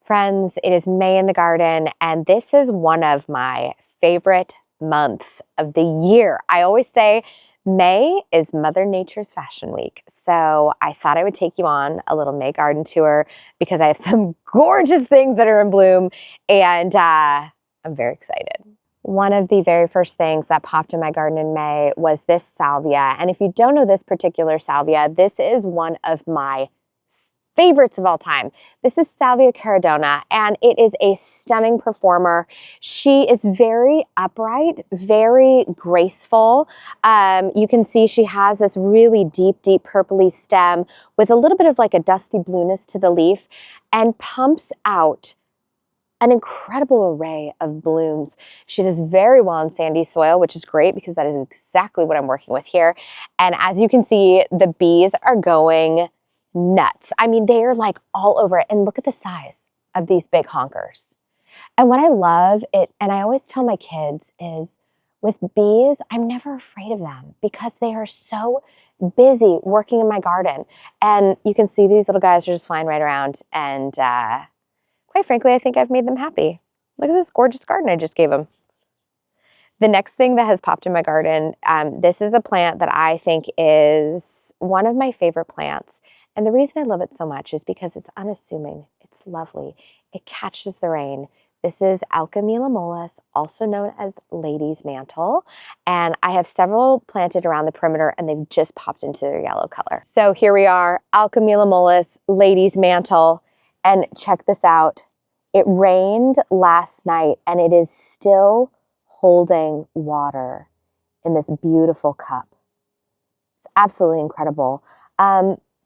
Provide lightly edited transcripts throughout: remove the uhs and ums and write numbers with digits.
Friends, it is May in the garden, and this is one of my favorite months of the year. I always say May is Mother Nature's Fashion Week. So I thought I would take you on a little May garden tour because I have some gorgeous things that are in bloom, and I'm very excited. One of the very first things that popped in my garden in May was this salvia. And if you don't know this particular salvia, this is one of my favorites of all time. This is Salvia caradona, and it is a stunning performer. She is very upright, very graceful. You can see she has this really deep purpley stem with a little bit of like a dusty blueness to the leaf, and pumps out an incredible array of blooms. She does very well in sandy soil, which is great because that is exactly what I'm working with here. And as you can see, the bees are going nuts. I mean, they are like all over it. And look at the size of these big honkers. And what I love it, and I always tell my kids, is with bees, I'm never afraid of them because they are so busy working in my garden. And you can see these little guys are just flying right around. And quite frankly, I think I've made them happy. Look at this gorgeous garden I just gave them. The next thing that has popped in my garden, this is a plant that I think is one of my favorite plants. And the reason I love it so much is because it's unassuming. It's lovely. It catches the rain. This is Alchemilla mollis, also known as lady's mantle. And I have several planted around the perimeter and they've just popped into their yellow color. So here we are, Alchemilla mollis, lady's mantle. And check this out. It rained last night and it is still holding water in this beautiful cup. It's absolutely incredible.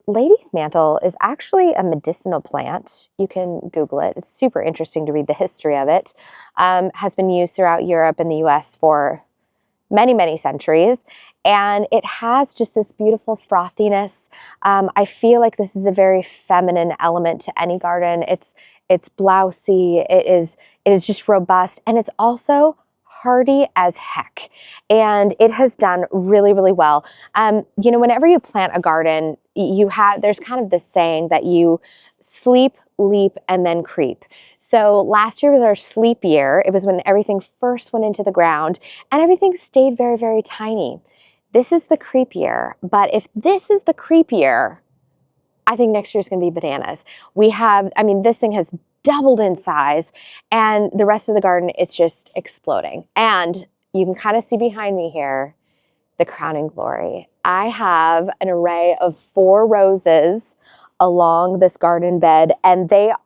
Lady's mantle is actually a medicinal plant. You can Google it. It's super interesting to read the history of it. Has been used throughout Europe and the US for many centuries. And it has just this beautiful frothiness. I feel like this is a very feminine element to any garden. It's blousy. It is just robust. And it's also hardy as heck. And it has done really well. You know, whenever you plant a garden, there's kind of this saying that you sleep, leap, and then creep. So last year was our sleep year. It was when everything first went into the ground and everything stayed very tiny. This is the creep year. But if this is the creep year, I think next year is going to be bananas. This thing has doubled in size and the rest of the garden is just exploding. And you can kind of see behind me here, the crowning glory. I have an array of 4 roses along this garden bed and they're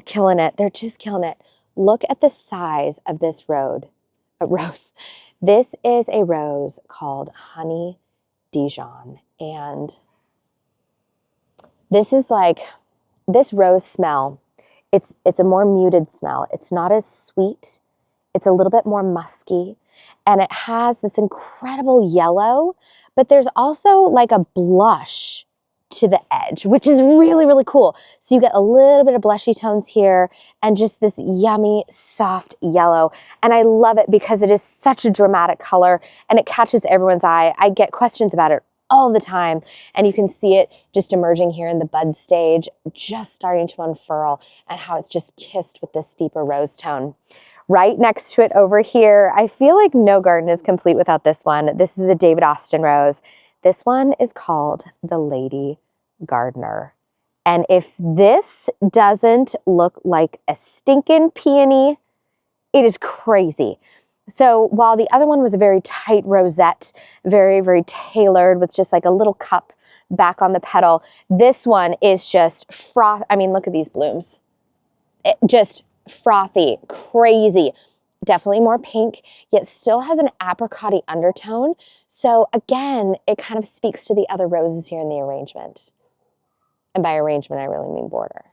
killing it. They're just killing it. Look at the size of this rose. This is a rose called Honey Dijon. And this is like, this rose smell, it's a more muted smell. It's not as sweet. It's a little bit more musky. And it has this incredible yellow, but there's also like a blush to the edge, which is really cool. So you get a little bit of blushy tones here and just this yummy, soft yellow. And I love it because it is such a dramatic color and it catches everyone's eye. I get questions about it all the time. And you can see it just emerging here in the bud stage, just starting to unfurl and how it's just kissed with this deeper rose tone. Right next to it over here, I feel like no garden is complete without this one. This is a David Austin rose. This one is called the Lady Gardener. And if this doesn't look like a stinking peony, it is crazy. So while the other one was a very tight rosette, very tailored with just like a little cup back on the petal, this one is just froth. I mean, look at these blooms. Just frothy, crazy, definitely more pink, yet still has an apricot-y undertone. So again, it kind of speaks to the other roses here in the arrangement. And by arrangement, I really mean border.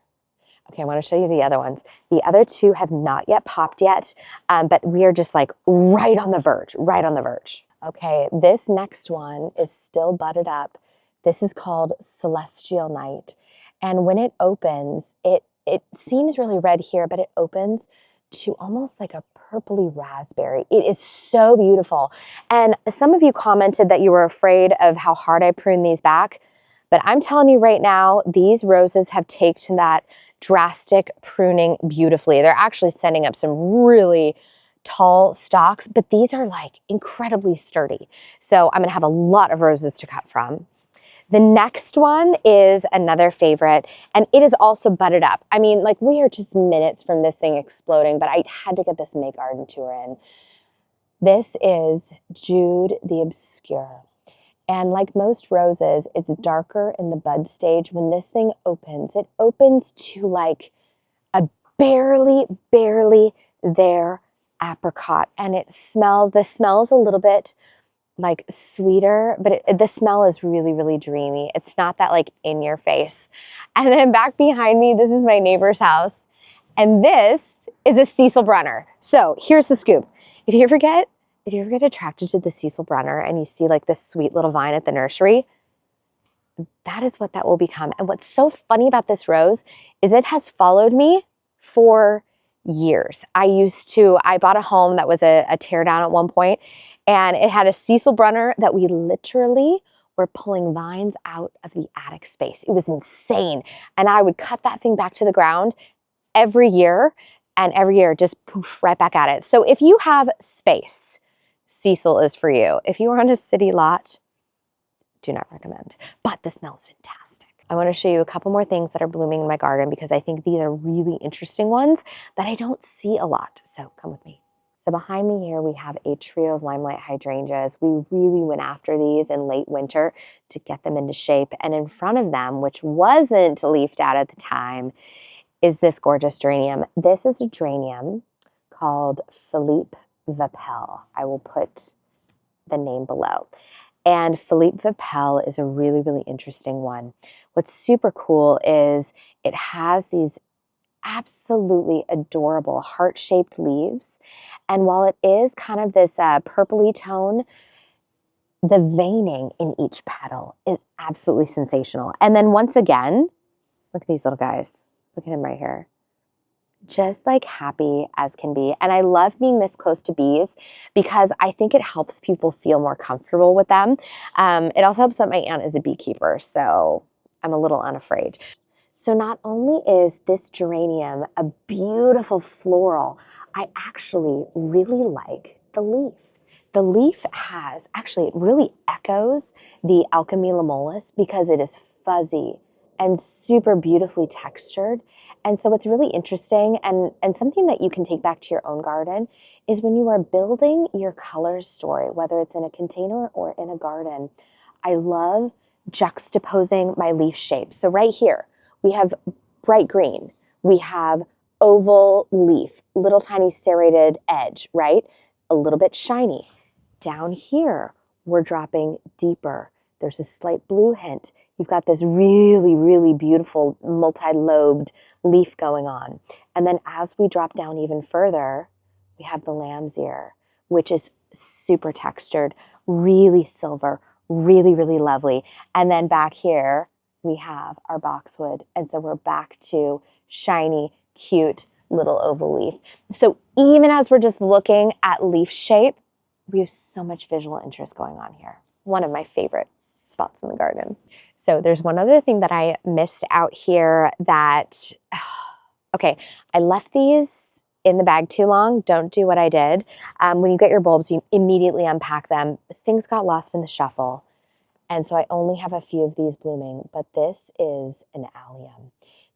Okay, I want to show you the other ones. The other 2 have not yet popped yet, but we are just like right on the verge. Okay, this next one is still budded up. This is called Celestial Night. And when it opens, it seems really red here, but it opens to almost like a purpley raspberry. It is so beautiful. And some of you commented that you were afraid of how hard I prune these back. But I'm telling you right now, these roses have taken that drastic pruning beautifully. They're actually sending up some really tall stalks, but these are like incredibly sturdy. So I'm gonna have a lot of roses to cut from. The next one is another favorite, and it is also budded up. I mean, like, we are just minutes from this thing exploding, but I had to get this May garden tour in. This is Jude the Obscure. And like most roses, it's darker in the bud stage. When this thing opens, it opens to like a barely there apricot. And the smell is a little bit like sweeter, but the smell is really dreamy. It's not that like in your face. And then back behind me, this is my neighbor's house. And this is a Cecil Brunner. So here's the scoop. If you ever get attracted to the Cecil Brunner and you see like this sweet little vine at the nursery, that is what that will become. And what's so funny about this rose is it has followed me for years. I bought a home that was a tear down at one point, and it had a Cecil Brunner that we literally were pulling vines out of the attic space. It was insane. And I would cut that thing back to the ground every year, and every year just poof right back at it. So if you have space, Cecil is for you. If you are on a city lot, do not recommend, but the smell is fantastic. I want to show you a couple more things that are blooming in my garden because I think these are really interesting ones that I don't see a lot. So come with me. So behind me here, we have a trio of limelight hydrangeas. We really went after these in late winter to get them into shape. And in front of them, which wasn't leafed out at the time, is this gorgeous geranium. This is a geranium called Philippe Vapel. I will put the name below. And Philippe Vapel is a really interesting one. What's super cool is it has these absolutely adorable heart-shaped leaves. And while it is kind of this purpley tone, the veining in each petal is absolutely sensational. And then once again, look at these little guys. Look at him right here. Just like happy as can be. And I love being this close to bees because I think it helps people feel more comfortable with them. It also helps that my aunt is a beekeeper, so I'm a little unafraid. So not only is this geranium a beautiful floral, I actually really like the leaf. The leaf it really echoes the Alchemilla mollis because it is fuzzy and super beautifully textured. And so what's really interesting and something that you can take back to your own garden is when you are building your color story, whether it's in a container or in a garden, I love juxtaposing my leaf shapes. So right here, we have bright green, we have oval leaf, little tiny serrated edge, right? A little bit shiny. Down here, we're dropping deeper. There's a slight blue hint. You've got this really beautiful multi-lobed leaf going on. And then as we drop down even further, we have the lamb's ear, which is super textured, really silver, really lovely. And then back here, we have our boxwood. And so we're back to shiny, cute little oval leaf. So even as we're just looking at leaf shape, we have so much visual interest going on here. One of my favorite spots in the garden. So there's one other thing that I missed out here that, okay, I left these in the bag too long. Don't do what I did. When you get your bulbs, you immediately unpack them. Things got lost in the shuffle. And so I only have a few of these blooming, but this is an allium.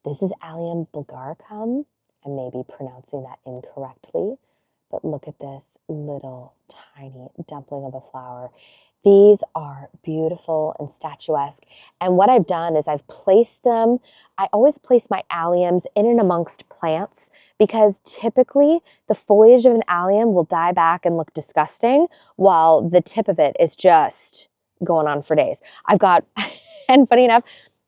This is Allium bulgaricum. I may be pronouncing that incorrectly, but look at this little tiny dumpling of a flower. These are beautiful and statuesque. And what I've done is I've placed them, I always place my alliums in and amongst plants because typically the foliage of an allium will die back and look disgusting while the tip of it is just going on for days. I've got, and funny enough,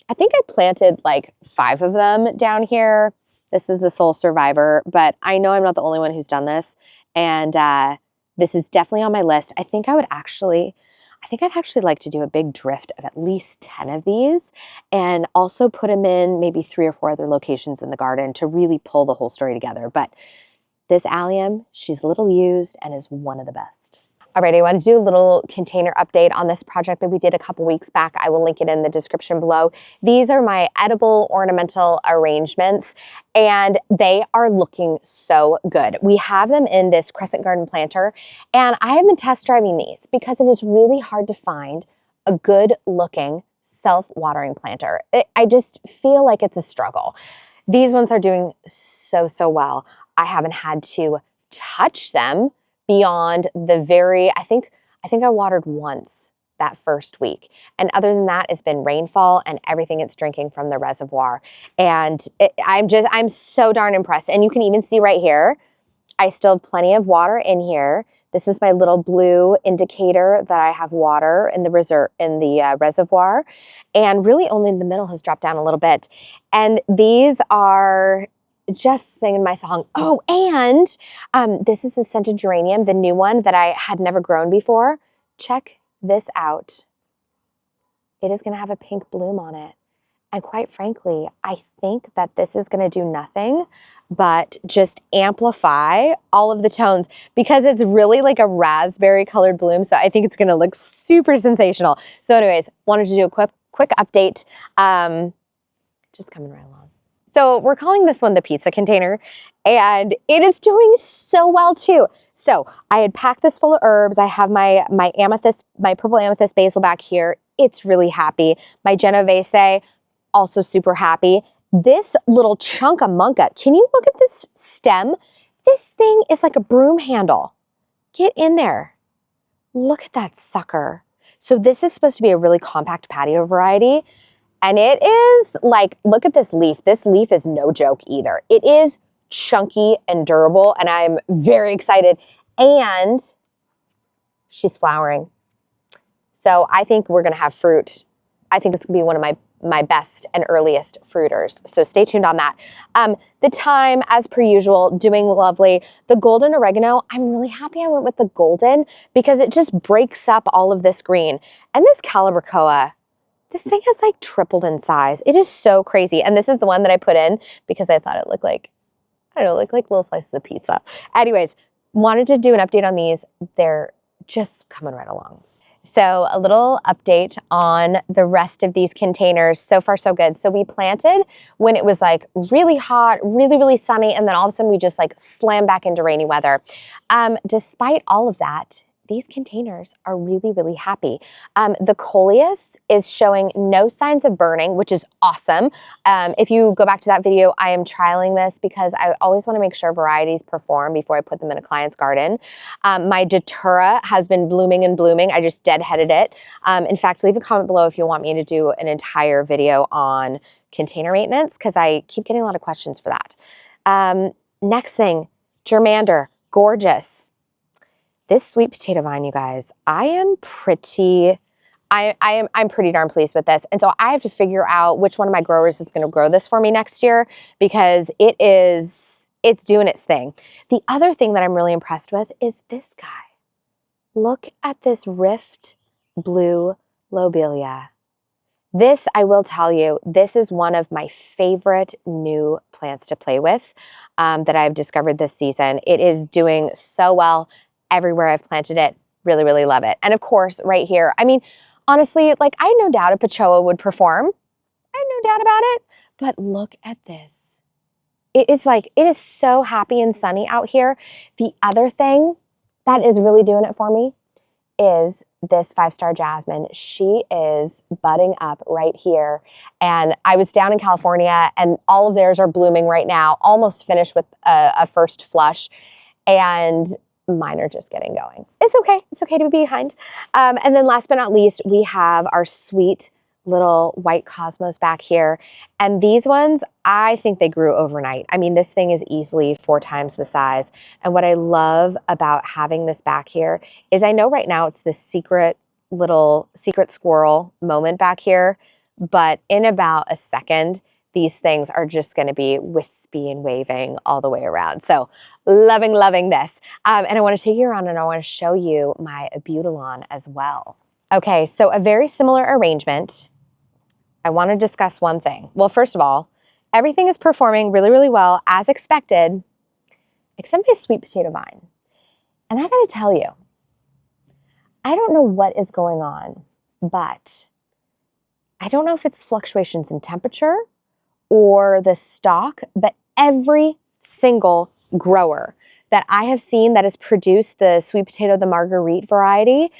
I think I planted like 5 of them down here. This is the sole survivor, but I know I'm not the only one who's done this. And this is definitely on my list. I think I'd actually like to do a big drift of at least 10 of these and also put them in maybe 3 or 4 other locations in the garden to really pull the whole story together. But this allium, she's little used and is one of the best. All right, I want to do a little container update on this project that we did a couple weeks back. I will link it in the description below. These are my edible ornamental arrangements, and they are looking so good. We have them in this Crescent garden planter, and I have been test driving these because it is really hard to find a good looking self-watering planter. I just feel like it's a struggle. These ones are doing so well. I haven't had to touch them beyond the I think I watered once that first week. And other than that, it's been rainfall and everything it's drinking from the reservoir. And I'm so darn impressed. And you can even see right here, I still have plenty of water in here. This is my little blue indicator that I have water in the reservoir, and really only in the middle has dropped down a little bit. And these are just singing my song. Oh, and this is the scented geranium, the new one that I had never grown before. Check this out. It is going to have a pink bloom on it. And quite frankly, I think that this is going to do nothing but just amplify all of the tones because it's really like a raspberry colored bloom. So I think it's going to look super sensational. So anyways, wanted to do a quick update. Just coming right along. So we're calling this one the pizza container, and it is doing so well too. So I had packed this full of herbs. I have my amethyst, my purple amethyst basil back here. It's really happy. My Genovese, also super happy. This little chunk of munca, can you look at this stem? This thing is like a broom handle. Get in there. Look at that sucker. So this is supposed to be a really compact patio variety. And it is like, look at this leaf. This leaf is no joke either. It is chunky and durable, and I'm very excited. And she's flowering. So I think we're gonna have fruit. I think this could be one of my best and earliest fruiters. So stay tuned on that. The thyme, as per usual, doing lovely. The golden oregano, I'm really happy I went with the golden because it just breaks up all of this green. And this calibrachoa, this thing has like tripled in size. It is so crazy. And this is the one that I put in because I thought it looked like, I don't know, like little slices of pizza. Anyways, wanted to do an update on these. They're just coming right along. So a little update on the rest of these containers. So far, so good. So we planted when it was like really hot, really sunny, and then all of a sudden we just like slammed back into rainy weather. Despite all of that, these containers are really happy. The coleus is showing no signs of burning, which is awesome. If you go back to that video, I am trialing this because I always want to make sure varieties perform before I put them in a client's garden. My datura has been blooming and blooming. I just deadheaded it. In fact, leave a comment below if you want me to do an entire video on container maintenance because I keep getting a lot of questions for that. Next thing, germander, gorgeous. This sweet potato vine, you guys, I'm pretty darn pleased with this. And so I have to figure out which one of my growers is going to grow this for me next year because it's doing its thing. The other thing that I'm really impressed with is this guy. Look at this rift blue lobelia. This, I will tell you, this is one of my favorite new plants to play with that I've discovered this season. It is doing so well everywhere I've planted it. Really love it. And of course, right here, I mean, honestly, like I had no doubt a Patio would perform. I had no doubt about it. But look at this. It is so happy and sunny out here. The other thing that is really doing it for me is this 5-star jasmine. She is budding up right here. And I was down in California and all of theirs are blooming right now, almost finished with a first flush. And mine are just getting going. It's okay. It's okay to be behind. And then last but not least, we have our sweet little white cosmos back here. And these ones, I think they grew overnight. I mean, this thing is easily 4 times the size. And what I love about having this back here is I know right now it's this secret squirrel moment back here, but in about a second, these things are just going to be wispy and waving all the way around. So loving this. And I want to take you around and I want to show you my Abutilon as well. Okay, so a very similar arrangement. I want to discuss one thing. Well, first of all, everything is performing really well as expected, except my sweet potato vine. And I got to tell you, I don't know what is going on, but I don't know if it's fluctuations in temperature or the stock, but every single grower that I have seen that has produced the sweet potato, the Marguerite variety,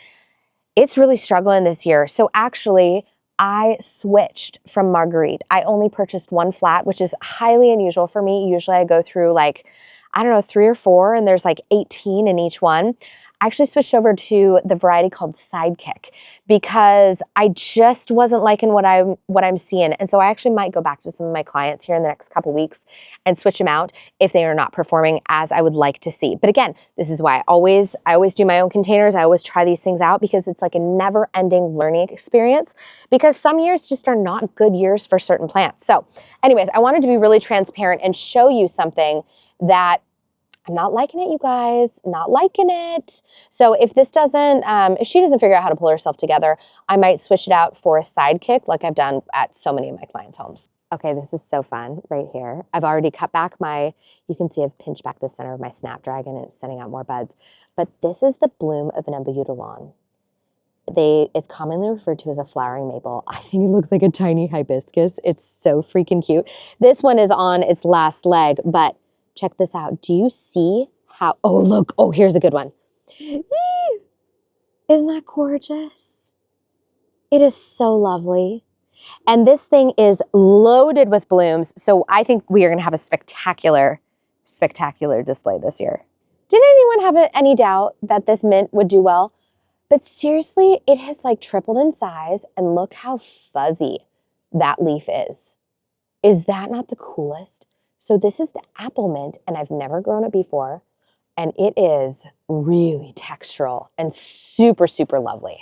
it's really struggling this year. So actually, I switched from Marguerite. I only purchased one flat, which is highly unusual for me. Usually I go through like, I don't know, 3 or 4, and there's like 18 in each one. I actually switched over to the variety called Sidekick because I just wasn't liking what I'm seeing. And so I actually might go back to some of my clients here in the next couple weeks and switch them out if they are not performing as I would like to see. But again, this is why I always do my own containers. I always try these things out because it's like a never-ending learning experience, because some years just are not good years for certain plants. So anyways, I wanted to be really transparent and show you something that I'm not liking it, you guys, not liking it. So if this doesn't, if she doesn't figure out how to pull herself together, I might switch it out for a Sidekick like I've done at so many of my clients' homes. Okay, this is so fun right here. I've already cut back you can see I've pinched back the center of my Snapdragon and it's sending out more buds. But this is the bloom of an Embutalon. It's commonly referred to as a flowering maple. I think it looks like a tiny hibiscus. It's so freaking cute. This one is on its last leg, but check this out. Do you see how, oh, look, oh, here's a good one. Isn't that gorgeous? It is so lovely. And this thing is loaded with blooms. So I think we are going to have a spectacular, spectacular display this year. Did anyone have any doubt that this mint would do well? But seriously, it has like tripled in size, and look how fuzzy that leaf is. Is that not the coolest? So this is the apple mint, and I've never grown it before, and it is really textural and super, super lovely.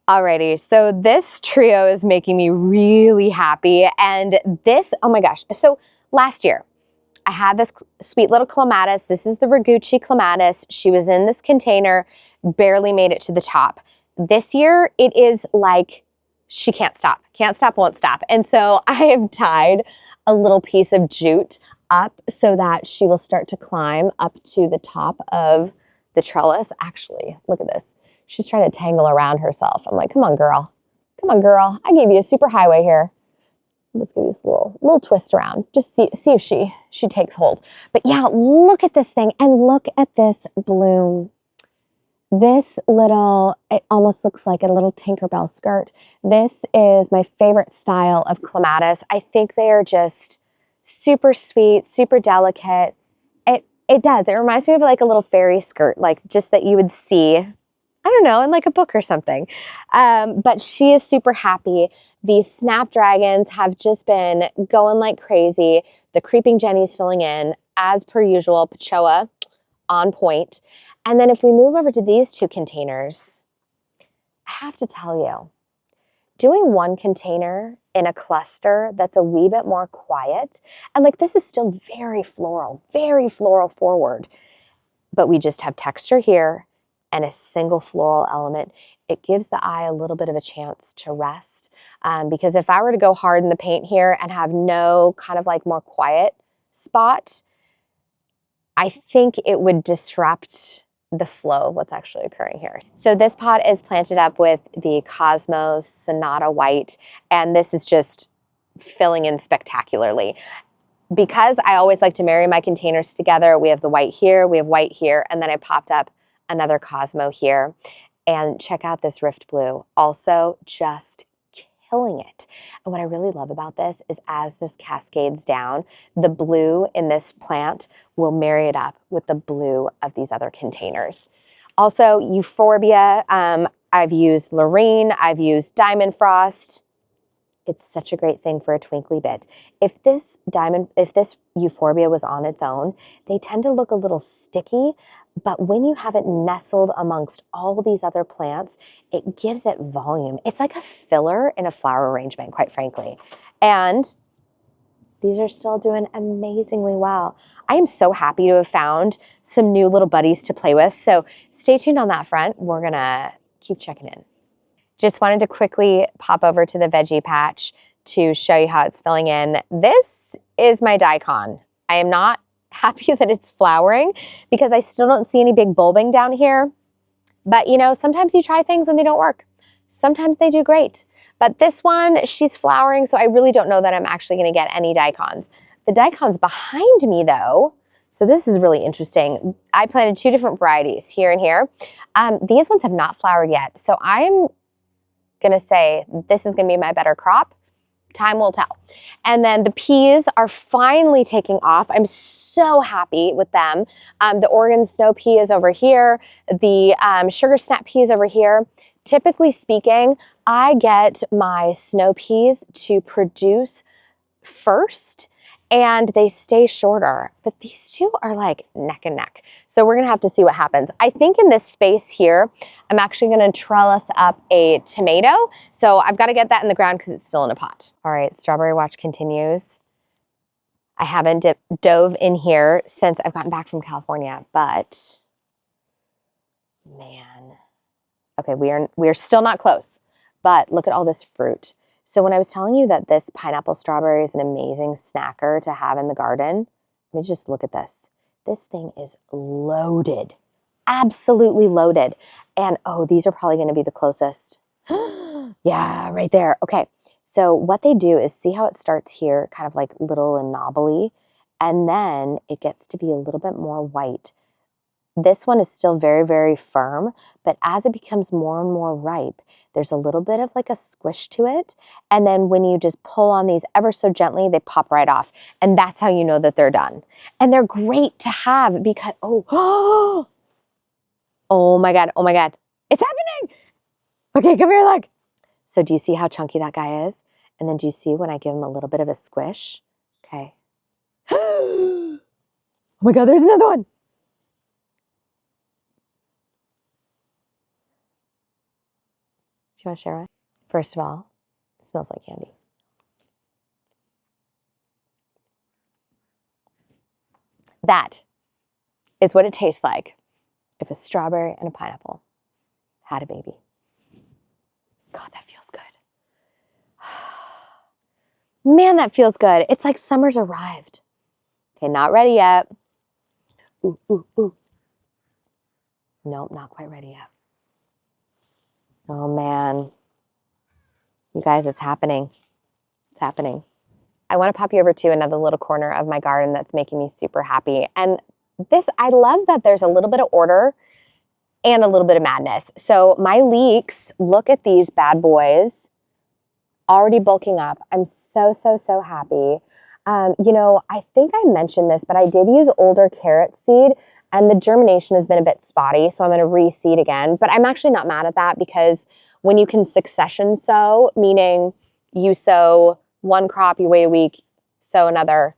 Alrighty, so this trio is making me really happy, and this, oh my gosh. So last year, I had this sweet little clematis. This is the Ragucci clematis. She was in this container, barely made it to the top. This year, it is like she can't stop, won't stop. And so I have tied a little piece of jute up so that she will start to climb up to the top of the trellis. Actually, look at this. She's trying to tangle around herself. I'm like, come on, girl. Come on, girl. I gave you a super highway here. I'll just give you this little twist around. Just see if she takes hold. But yeah, look at this thing and look at this bloom. This little, it almost looks like a little Tinkerbell skirt. This is my favorite style of clematis. I think they are just super sweet, super delicate. It does. It reminds me of like a little fairy skirt, like just that you would see, I don't know, in like a book or something. But she is super happy. These snapdragons have just been going like crazy. The creeping Jenny's filling in, as per usual, Patio on point. And then if we move over to these 2 containers, I have to tell you, doing one container in a cluster that's a wee bit more quiet, and like this is still very floral forward, but we just have texture here and a single floral element. It gives the eye a little bit of a chance to rest. Because if I were to go hard in the paint here and have no kind of like more quiet spot, I think it would disrupt the flow of what's actually occurring here. So this pot is planted up with the Cosmos Sonata White, and this is just filling in spectacularly. Because I always like to marry my containers together, we have the white here, we have white here, and then I popped up another Cosmo here. And check out this Rift Blue, also just killing it. And what I really love about this is as this cascades down, the blue in this plant will marry it up with the blue of these other containers. Also, Euphorbia, I've used Lorraine, I've used Diamond Frost. It's such a great thing for a twinkly bit. If this Euphorbia was on its own, they tend to look a little sticky, but when you have it nestled amongst all these other plants, it gives it volume. It's like a filler in a flower arrangement, quite frankly. And these are still doing amazingly well. I am so happy to have found some new little buddies to play with. So stay tuned on that front. We're gonna keep checking in. Just wanted to quickly pop over to the veggie patch to show you how it's filling in. This is my daikon. I am not happy that it's flowering because I still don't see any big bulbing down here. But you know, sometimes you try things and they don't work. Sometimes they do great. But this one, she's flowering, so I really don't know that I'm actually going to get any daikons. The daikons behind me, though, so this is really interesting. I planted 2 different varieties, here and here. These ones have not flowered yet, so I'm going to say this is going to be my better crop. Time will tell. And then the peas are finally taking off. I'm so happy with them. The Oregon snow pea is over here. The sugar snap pea is over here. Typically speaking, I get my snow peas to produce first and they stay shorter, but these 2 are like neck and neck. So we're gonna have to see what happens. I think in this space here, I'm actually gonna trellis up a tomato. So I've gotta get that in the ground because it's still in a pot. All right, strawberry watch continues. I haven't dove in here since I've gotten back from California, but man. Okay, we are still not close, but look at all this fruit. So when I was telling you that this pineapple strawberry is an amazing snacker to have in the garden, let me just look at this. This thing is loaded, absolutely loaded. And oh, these are probably going to be the closest. Yeah, right there. Okay, so what they do is see how it starts here, kind of like little and knobbly, and then it gets to be a little bit more white. This one is still very, very firm, but as it becomes more and more ripe, there's a little bit of like a squish to it. And then when you just pull on these ever so gently, they pop right off. And that's how you know that they're done. And they're great to have because, oh, oh my God, it's happening. Okay, come here, look. So do you see how chunky that guy is? And then do you see when I give him a little bit of a squish? Okay. Oh my God, there's another one. Do you want to share it? First of all, it smells like candy. That is what it tastes like if a strawberry and a pineapple had a baby. God, that feels good. Man, that feels good. It's like summer's arrived. Okay, not ready yet. Ooh, ooh, ooh. Nope, not quite ready yet. Oh man. You guys, it's happening. It's happening. I want to pop you over to another little corner of my garden that's making me super happy. And this, I love that there's a little bit of order and a little bit of madness. So my leeks, look at these bad boys, already bulking up. I'm so, so, so happy. You know, I think I mentioned this, but I did use older carrot seed and the germination has been a bit spotty. So I'm going to reseed again, but I'm actually not mad at that because when you can succession sow, meaning you sow one crop, you wait a week, sow another,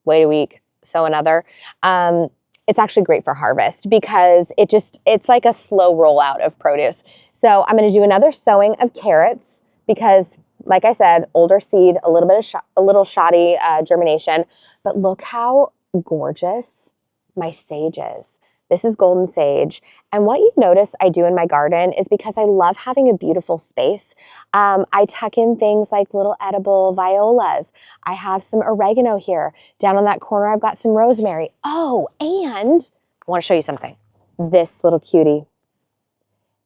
wait a week, sow another. It's actually great for harvest because it's like a slow rollout of produce. So I'm going to do another sowing of carrots because, like I said, older seed, a little bit of a little shoddy germination. But look how gorgeous my sage is. This is golden sage. And what you notice I do in my garden is because I love having a beautiful space. I tuck in things like little edible violas. I have some oregano here. Down on that corner, I've got some rosemary. Oh, and I want to show you something. This little cutie.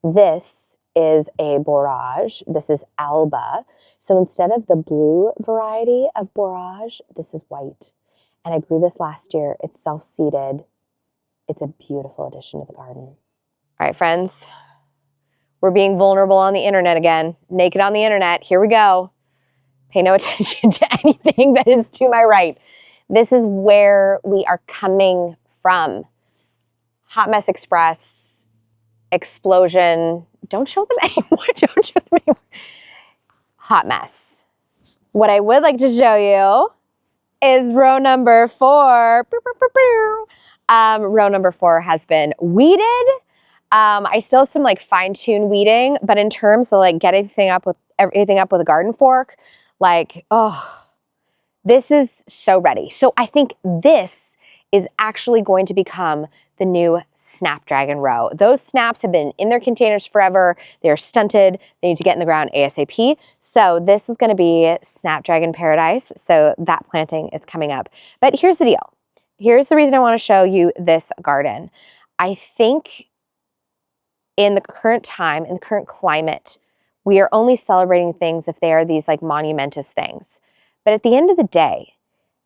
This is a borage. This is Alba. So instead of the blue variety of borage, this is white. And I grew this last year. It's self-seeded. It's a beautiful addition to the garden. All right, friends, we're being vulnerable on the internet again. Naked on the internet. Here we go. Pay no attention to anything that is to my right. This is where we are coming from. Hot Mess Express, explosion. Don't show them anymore. Don't show them anymore. Hot mess. What I would like to show you is row number 4. Row number 4 has been weeded. I still have some like fine-tune weeding, but in terms of like getting everything up with a garden fork, like, oh, this is so ready. So I think this is actually going to become the new Snapdragon row. Those snaps have been in their containers forever. They're stunted. They need to get in the ground ASAP. So this is going to be Snapdragon Paradise. So that planting is coming up. But here's the deal. Here's the reason I want to show you this garden. I think in the current time, in the current climate, we are only celebrating things if they are these like monumentous things. But at the end of the day,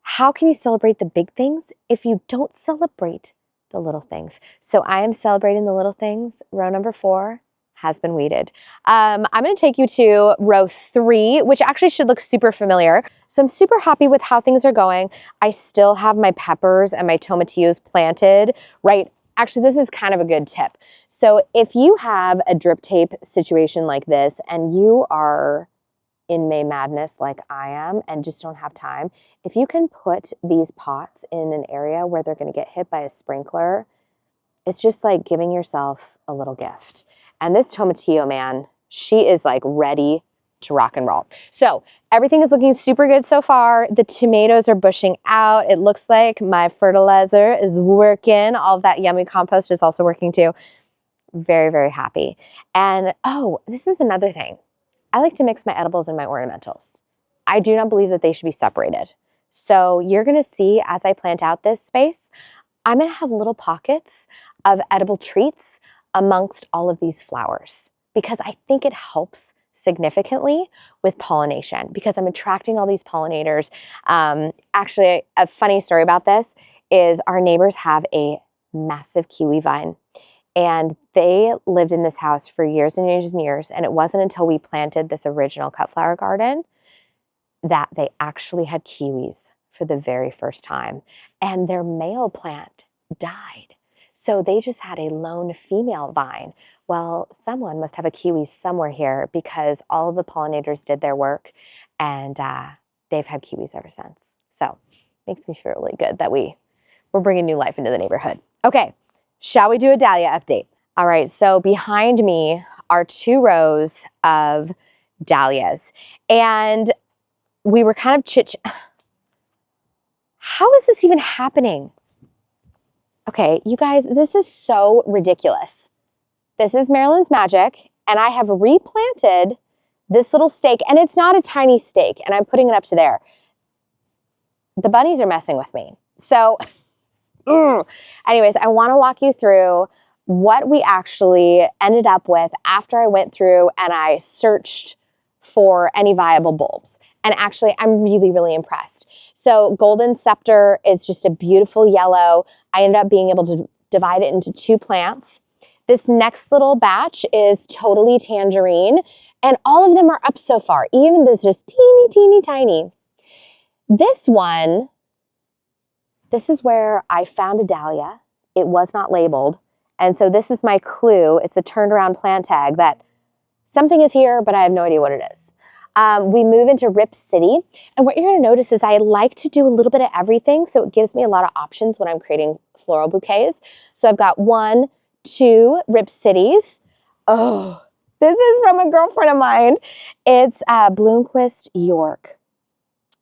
how can you celebrate the big things if you don't celebrate the little things? So I am celebrating the little things. Row number 4 has been weeded. I'm going to take you to row 3, which actually should look super familiar. So I'm super happy with how things are going. I still have my peppers and my tomatillos planted right. Actually, this is kind of a good tip. So if you have a drip tape situation like this and you are in May Madness like I am and just don't have time, if you can put these pots in an area where they're going to get hit by a sprinkler, it's just like giving yourself a little gift. And this tomatillo, man, she is like ready to rock and roll. So everything is looking super good so far. The tomatoes are bushing out. It looks like my fertilizer is working. All of that yummy compost is also working too. Very, very happy. And oh, this is another thing. I like to mix my edibles and my ornamentals. I do not believe that they should be separated. So you're going to see as I plant out this space, I'm going to have little pockets of edible treats amongst all of these flowers because I think it helps significantly with pollination because I'm attracting all these pollinators. Actually, a funny story about this is our neighbors have a massive kiwi vine. And they lived in this house for years and years and years. And it wasn't until we planted this original cut flower garden that they actually had kiwis for the very first time. And their male plant died. So they just had a lone female vine. Well, someone must have a kiwi somewhere here because all of the pollinators did their work and they've had kiwis ever since. So makes me feel really good that we're bringing new life into the neighborhood. Okay. Shall we do a dahlia update? All right, so behind me are 2 rows of dahlias. And we were kind of how is this even happening? Okay, you guys, this is so ridiculous. This is Marilyn's Magic, and I have replanted this little stake, and it's not a tiny stake, and I'm putting it up to there. The bunnies are messing with me. So anyways, I want to walk you through what we actually ended up with after I went through and I searched for any viable bulbs. And actually, I'm really, really impressed. So Golden Scepter is just a beautiful yellow. I ended up being able to divide it into 2 plants. This next little batch is totally tangerine. And all of them are up so far. Even this just teeny, teeny, tiny. This one, this is where I found a dahlia. It was not labeled. And so this is my clue. It's a turned around plant tag that something is here, but I have no idea what it is. We move into Rip City. And what you're going to notice is I like to do a little bit of everything. So it gives me a lot of options when I'm creating floral bouquets. So I've got 1, 2 Rip Cities. Oh, this is from a girlfriend of mine. It's Bloomquist York.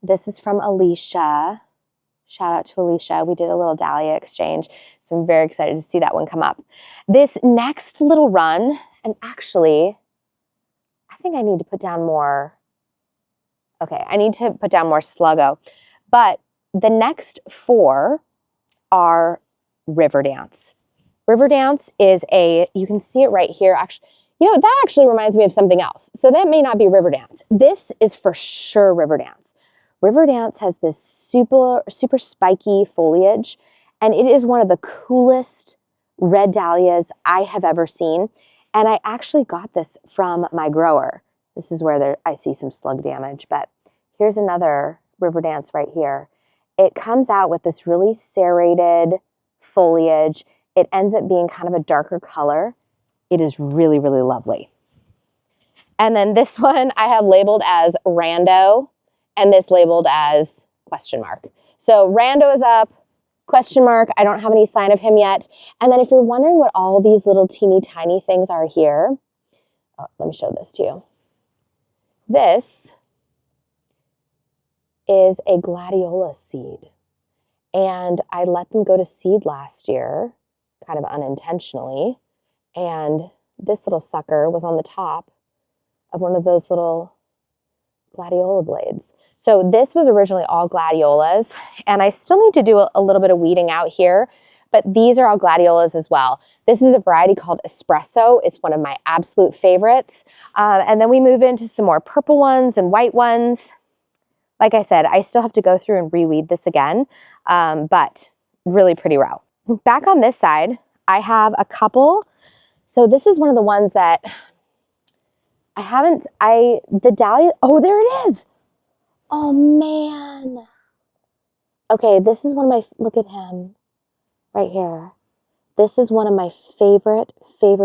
This is from Alicia. Shout out to Alicia. We did a little dahlia exchange. So I'm very excited to see that one come up. This next little run, and actually, I think I need to put down more. Okay, I need to put down more Sluggo. But the next 4 are River Dance. River Dance is you can see it right here. Actually, you know, that actually reminds me of something else. So that may not be River Dance. This is for sure River Dance. River Dance has this super, super spiky foliage, and it is one of the coolest red dahlias I have ever seen. And I actually got this from my grower. This is where I see some slug damage, but here's another River Dance right here. It comes out with this really serrated foliage. It ends up being kind of a darker color. It is really, really lovely. And then this one I have labeled as Rando, and this labeled as question mark. So Rando is up, question mark. I don't have any sign of him yet. And then if you're wondering what all these little teeny tiny things are here, let me show this to you. This is a gladiola seed. And I let them go to seed last year, kind of unintentionally. And this little sucker was on the top of one of those little gladiola blades. So this was originally all gladiolas, and I still need to do a little bit of weeding out here, but these are all gladiolas as well. This is a variety called Espresso. It's one of my absolute favorites. And then we move into some more purple ones and white ones. Like I said, I still have to go through and reweed this again, but really pretty row. Back on this side, I have a couple. So this is one of the ones that the dahlia, oh, there it is. Oh man. Okay, this is one of my, look at him right here. This is one of my favorite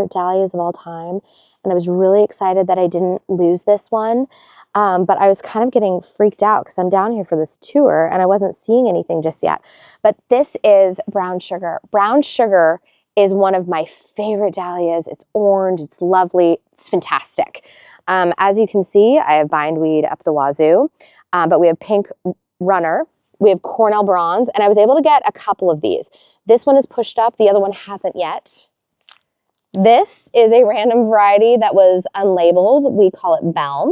dahlias of all time. And I was really excited that I didn't lose this one. But I was kind of getting freaked out because I'm down here for this tour and I wasn't seeing anything just yet. But this is brown sugar. Brown sugar is one of my favorite dahlias. It's orange, it's lovely, it's fantastic. As you can see, I have bindweed up the wazoo, but we have pink runner, we have Cornell bronze, and I was able to get a couple of these. This one is pushed up, the other one hasn't yet. This is a random variety that was unlabeled. We call it Balm.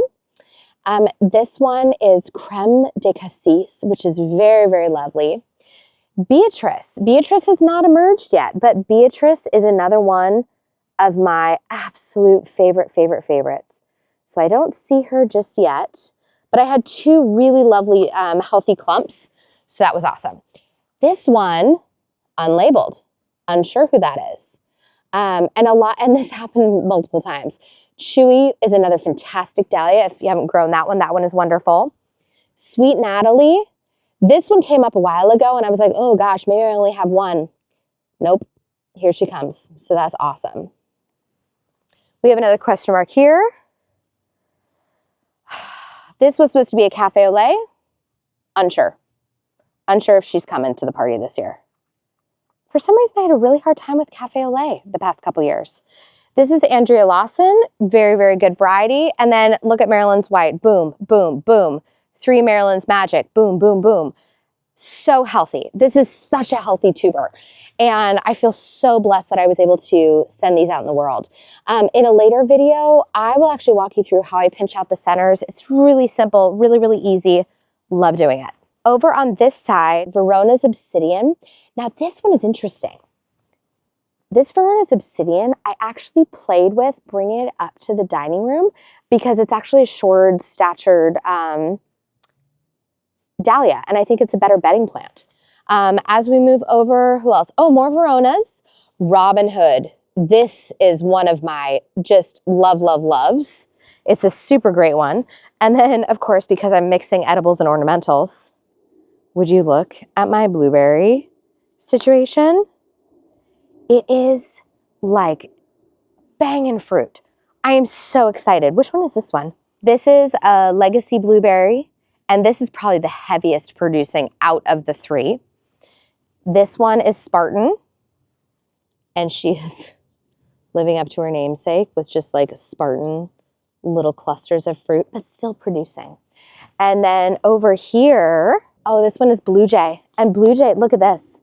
This one is Creme de Cassis, which is very, very lovely. Beatrice. Beatrice has not emerged yet, but Beatrice is another one of my absolute favorites. So I don't see her just yet, but I had two really lovely healthy clumps, so that was awesome. This one, unlabeled, unsure who that is. And this happened multiple times. Chewy is another fantastic dahlia. If you haven't grown that one is wonderful. Sweet Natalie. This one came up a while ago and I was like, oh gosh, maybe I only have one. Nope, here she comes. So that's awesome. We have another question mark here. This was supposed to be a cafe au lait. Unsure. Unsure if she's coming to the party this year. For some reason, I had a really hard time with cafe au lait the past couple years. This is Andrea Lawson, very, very good variety. And then look at Maryland's White, boom, boom, boom. 3 Maryland's Magic, boom, boom, boom. So healthy. This is such a healthy tuber. And I feel so blessed that I was able to send these out in the world. In a later video, I will actually walk you through how I pinch out the centers. It's really simple, really, really easy. Love doing it. Over on this side, Verona's Obsidian. Now this one is interesting. This Verona's Obsidian, I actually played with bringing it up to the dining room because it's actually a short statured dahlia, and I think it's a better bedding plant. As we move over, who else? Oh, more Veronas. Robin Hood. This is one of my just loves. It's a super great one. And then, of course, because I'm mixing edibles and ornamentals, would you look at my blueberry situation? It is like banging fruit. I am so excited. Which one is this one? This is a Legacy Blueberry, and this is probably the heaviest producing out of the 3. This one is Spartan, and she is living up to her namesake with just like Spartan little clusters of fruit, but still producing. And then over here, oh, this one is Blue Jay. And Blue Jay, look at this.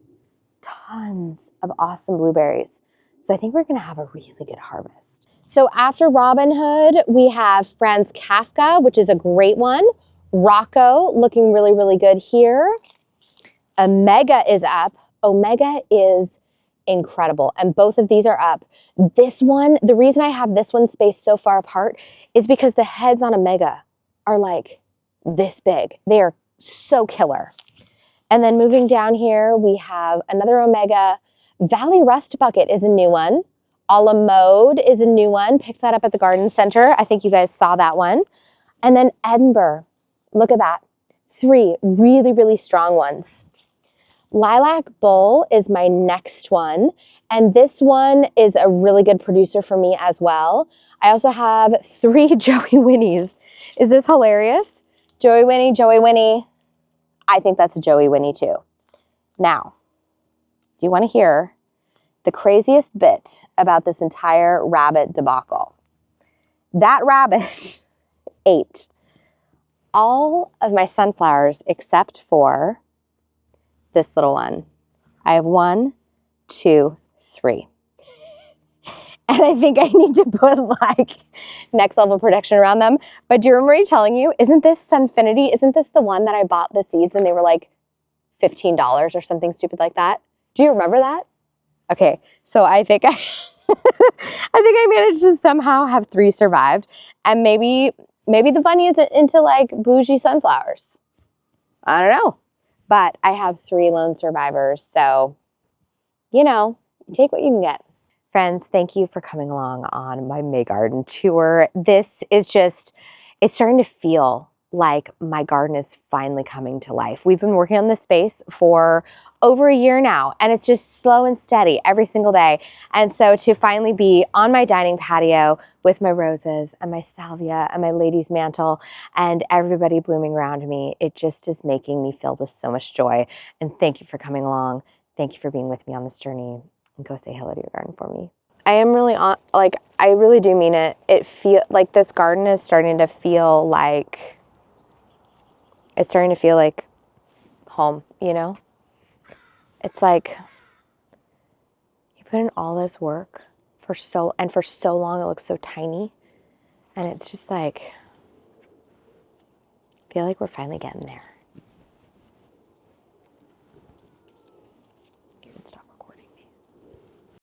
Tons of awesome blueberries. So I think we're gonna have a really good harvest. So after Robin Hood, we have Franz Kafka, which is a great one. Rocco, looking really, really good here. Omega is up. Omega is incredible. And both of these are up. This one, the reason I have this one spaced so far apart is because the heads on Omega are like this big. They are so killer. And then moving down here, we have another Omega. Valley Rust Bucket is a new one. A la Mode is a new one. Picked that up at the garden center. I think you guys saw that one. And then Edinburgh. Look at that. 3 really, really strong ones. Lilac Bull is my next one. And this one is a really good producer for me as well. I also have 3 Joey Winnies. Is this hilarious? Joey Winnie. I think that's a Joey Winnie too. Now, do you want to hear the craziest bit about this entire rabbit debacle? That rabbit ate all of my sunflowers except for this little one. I have 1, 2, 3. And I think I need to put like next level protection around them. But do you remember me telling you, isn't this Sunfinity? Isn't this the one that I bought the seeds and they were like $15 or something stupid like that? Do you remember that? Okay, so I think I I think I managed to somehow have 3 survived, and maybe the bunny isn't into like bougie sunflowers. I don't know. But I have 3 lone survivors, so you know, take what you can get. Friends, thank you for coming along on my May garden tour. This is just, it's starting to feel like my garden is finally coming to life. We've been working on this space for over a year now, and it's just slow and steady every single day. And so to finally be on my dining patio with my roses and my salvia and my lady's mantle and everybody blooming around me, it just is making me filled with so much joy. And thank you for coming along. Thank you for being with me on this journey. And go say hello to your garden for me. I am really on, like, I really do mean it. It feel like this garden is starting to feel like, it's starting to feel like home, you know? It's like you put in all this work for so long it looks so tiny. And it's just like, I feel like we're finally getting there.